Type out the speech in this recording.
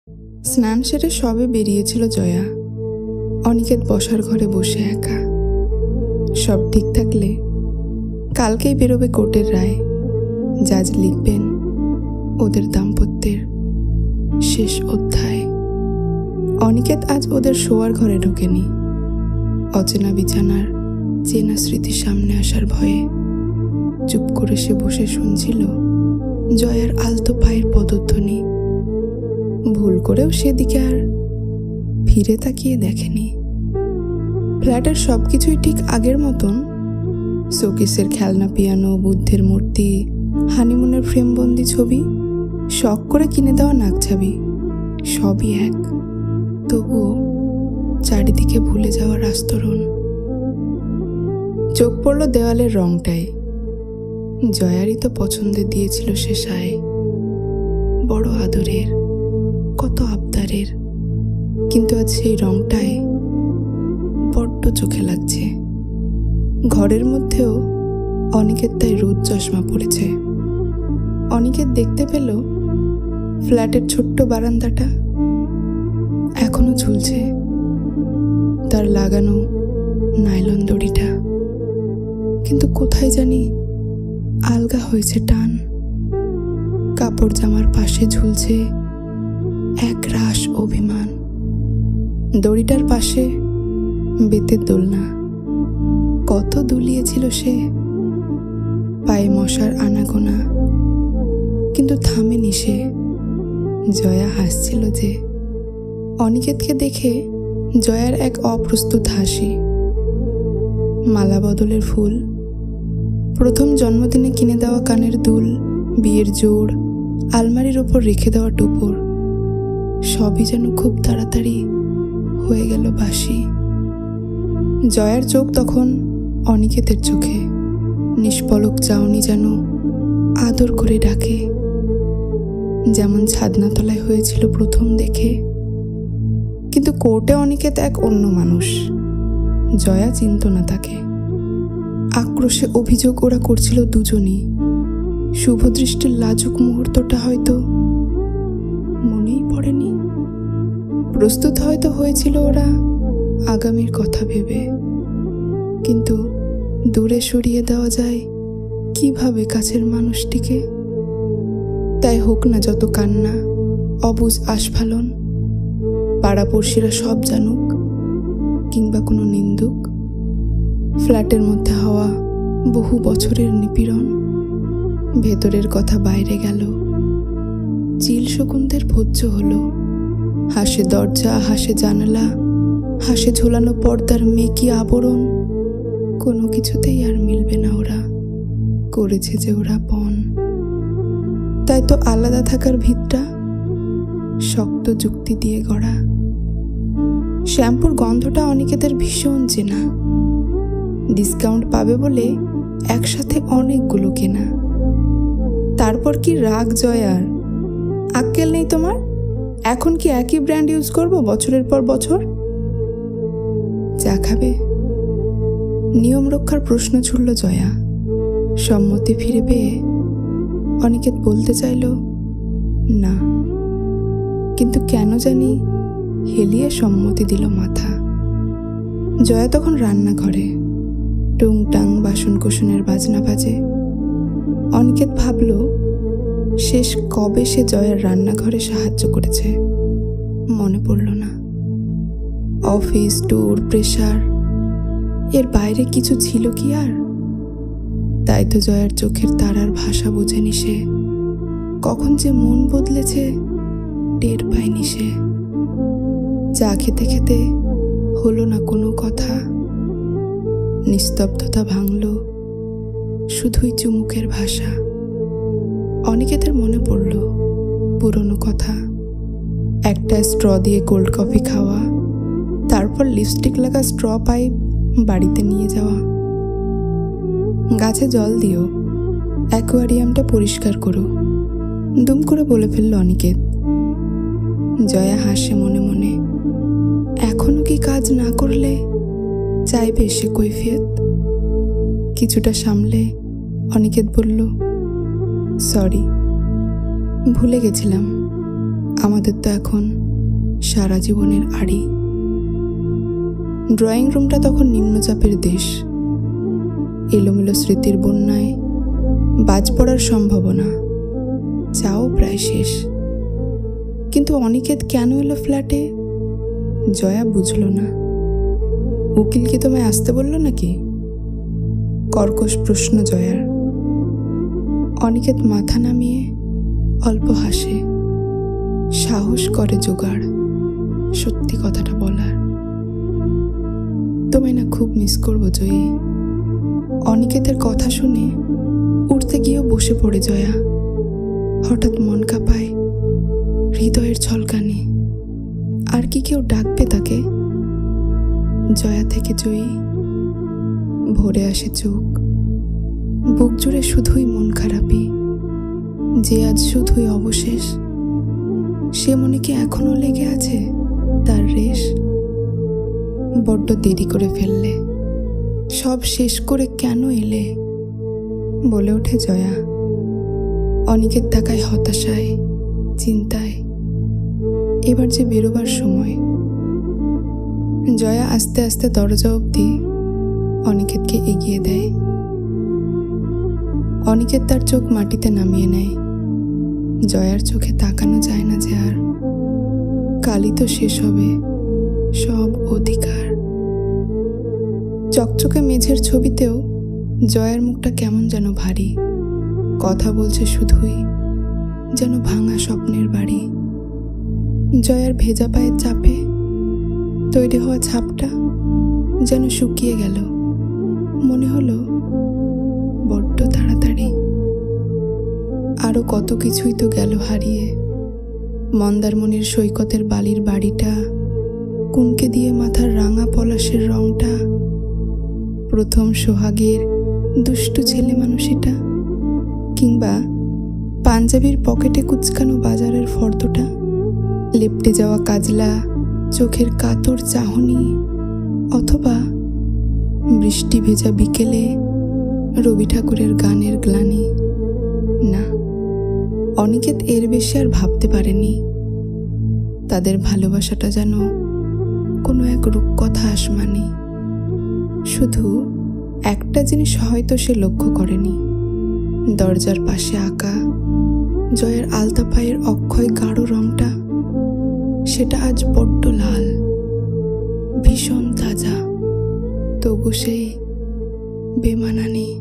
স্নান সেরে সবে বেরিয়েছিল জয়া। অনিকেত বসার ঘরে বসে একা। সব ঠিক থাকলে কালকেই বেরোবে কোর্টের রায়। জাজ লিখবেন ওদের দাম্পত্যের শেষ অধ্যায়। অনিকেত আজ ওদের শোয়ার ঘরে ঢোকেনি, অচেনা বিছানার চেনা স্মৃতি সামনে আসার ভয়ে। চুপ করে সে বসে শুনছিল জয়ার আলতো পায়ের পদধ্বনি। ভুল করেও সেদিকে আর ফিরে তাকিয়ে দেখেনি। ফ্ল্যাটের সবকিছুই ঠিক আগের মতন। শোকেসের খেলনা পিয়ানো, বুদ্ধের মূর্তি, হানিমুনের ফ্রেমবন্দি ছবি, শখ করে কিনে দেওয়া নাকছাবি, সবই এক। তবুও চারিদিকে ভুলে যাওয়ার আস্তরণ। চোখ পড়ল দেওয়ালের রংটায়। জয়ারই তো পছন্দের দিয়েছিল সে সায়। বড় আদরের, কত আবদারের, কিন্তু আজ সেই রংটায় বড্ড চোখে লাগছে। ঘরের মধ্যেও অনিকেত তাই রোদ চশমা পড়েছে। অনিকেত দেখতে পেল ফ্ল্যাটের ছোট্ট বারান্দাটা এখনো ঝুলছে, তার লাগানো নাইলন দড়িটা। কিন্তু কোথায় জানি আলগা হয়েছে টান। কাপড় জামার পাশে ঝুলছে এক রাশ অভিমান। দড়িটার পাশে বেতের দোলনা। কত দুলিয়েছিল সে, পায়ে মশার আনাগোনা, কিন্তু থামেনি সে। জয়া হাসছিল যে। অনিকেতকে দেখে জয়ার এক অপ্রস্তুত হাসি। মালা বদলের ফুল, প্রথম জন্মদিনে কিনে দেওয়া কানের দুল, বিয়ের জোড়, আলমারির ওপর রেখে দেওয়া টোপর, সবই যেন খুব তাড়াতাড়ি হয়ে গেল বাসি। জয়ার চোখ তখন অনিকেতের চোখে। নিষ্পলক চাউনি যেন আদর করে ডাকে, যেমন ছাদনাতলায় হয়েছিল প্রথম দেখে। কিন্তু কোর্টে অনিকেত এক অন্য মানুষ। জয়া চিনত না তাকে। আক্রোশে অভিযোগ ওরা করছিল দুজনই। শুভদৃষ্টির লাজুক মুহূর্তটা হয়তো মনেই পড়েনি। প্রস্তুত হয়তো হয়েছিল ওরা আগামীর কথা ভেবে, কিন্তু দূরে সরিয়ে দেওয়া যায় কিভাবে কাছের মানুষটিকে? তাই হোক না যত কান্না, অবুঝ আস্ফালন, পাড়াপড়শিরা সব জানুক, কিংবা কোনো নিন্দুক। ফ্ল্যাটের মধ্যে হওয়া বহু বছরের নিপীড়ন, ভেতরের কথা বাইরে গেল। চিল শকুনদের ভোজ্য হলো। হাসে দরজা, হাসে জানালা, হাসে ঝোলানো পর্দার মেকি আবরণ। কোনো কিছুতেই আর মিলবে না ওরা। করেছে যে ওরা পণ। তাই তো আলাদা থাকার ভিতটা শক্ত যুক্তি দিয়ে গড়া। শ্যাম্পুর গন্ধটা অনিকেতের ভীষণ চেনা। ডিসকাউন্ট পাবে বলে একসাথে অনেকগুলো কেনা। তারপর কি রাগ জয়ার? আক্কেল নেই তোমার? এখন কি একই ব্র্যান্ড ইউজ করবো বছরের পর বছর? চা খাবে? নিয়ম রক্ষার প্রশ্ন ছুড়ল জয়া। সম্মতি ফিরে পেয়ে অনিকেত বলতে চাইল না, কিন্তু কেন জানি হেলিয়ে সম্মতি দিল মাথা। জয়া তখন রান্নাঘরে। টুংটাং বাসনকোসনের বাজনা বাজে। অনিকেত ভাবল শেষ কবে সে জয়ার রান্নাঘরে সাহায্য করেছে। মনে পড়ল না। অফিস, ট্যুর, প্রেশার, এর বাইরে কিছু ছিল কি আর? তাই তো জয়ার চোখের তারার ভাষা বোঝেনি সে। কখন যে মন বদলেছে টের পায়নি সে। চা খেতে খেতে হলো না কোনো কথা। নিস্তব্ধতা ভাঙল, শুধুই চুমুকের ভাষা। অনিকেতের মনে পড়ল পুরনো কথা। একটা স্ট্র দিয়ে কোল্ড কফি খাওয়া, তারপর লিপস্টিক লাগা স্ট্র পাইপ বাড়িতে নিয়ে যাওয়া। গাছে জল দিও, অ্যাকোয়ারিয়ামটা পরিষ্কার করো, দুম করে বলে ফেলল অনিকেত। জয়া হাসে মনে মনে। এখনো কি কাজ না করলে চাইবে সে কৈফিয়ত? কিছুটা সামলে অনিকেত বলল, সরি, ভুলে গেছিলাম, আমাদের তো এখন সারা জীবনের আড়ি। ড্রয়িং রুমটা তখন নিম্নচাপের দেশ। এলোমেলো স্মৃতির বন্যায় বাজ পড়ার সম্ভাবনা, চাও প্রায় শেষ। কিন্তু অনিকেত কেন এলো ফ্ল্যাটে? জয়া বুঝল না। উকিল কি তোমায় আসতে বলল নাকি? কর্কশ প্রশ্ন জয়ার। অনিকেত মাথা নামিয়ে অল্প হাসে, সাহস করে জোগাড় সত্যি কথাটা বলার। তোমায় না খুব মিস করবো জয়ী। অনিকেতের কথা শুনে উঠতে গিয়েও বসে পড়ে জয়া। হঠাৎ মন কাঁপায়, হৃদয়ের ছলকানি। আর কি কেউ ডাকবে তাকে? জয়া থেকে জয়ী। ভরে আসে চোখ, বুক জুড়ে শুধুই মন খারাপি। যে আজ শুধুই অবশেষ, সে মনে কি এখনো লেগে আছে তার রেশ? বড্ড দেরি করে ফেললে, সব শেষ করে কেন এলে? বলে ওঠে জয়া। অনিকেত তাকায় হতাশায়, চিন্তায়। এবার যে বেরোবার সময়। জয়া আস্তে আস্তে দরজা অবধি অনিকেতকে এগিয়ে দেয়। অনিকেত তার চোখ মাটিতে নামিয়ে নেয়। জয়ার চোখে তাকানো যায় না যে আর। কালই তো শেষ হবে সব অধিকার। চকচকে মেঝের ছবিতেও জয়ার মুখটা কেমন যেন ভারী। কথা বলছে শুধুই, যেন ভাঙা স্বপ্নের বাড়ি। জয়ার ভেজা পায়ের চাপে তৈরি হওয়া ছাপটা যেন শুকিয়ে গেল। মনে হলো বড্ড তাড়াতাড়ি। আরো কত কিছুই তো গেল হারিয়ে। মন্দারমণির সৈকতের বালির বাড়িটা, কুনকে দিয়ে মাথার রাঙা পলাশের রংটা, প্রথম সোহাগের দুষ্টু ছেলে মানুষটা, কিংবা পাঞ্জাবির পকেটে কুচকানো বাজারের ফর্দটা, লেপটে যাওয়া কাজলা চোখের কাতর চাহনি, অথবা বৃষ্টি ভেজা বিকেলে রবি ঠাকুরের গানের গ্লানি। না, অনিকেত এর বেশি আর ভাবতে পারেনি। তাদের ভালোবাসাটা যেন কোনো এক রূপকথা আসমানি। শুধু একটা জিনিস হয়তো সে লক্ষ্য করেনি, দরজার পাশে আঁকা জয়ের আলতা পায়ের অক্ষয় গাঢ় রংটা, সেটা আজ বড্ড লাল, ভীষণ তাজা। তবু সেই বেমানানি।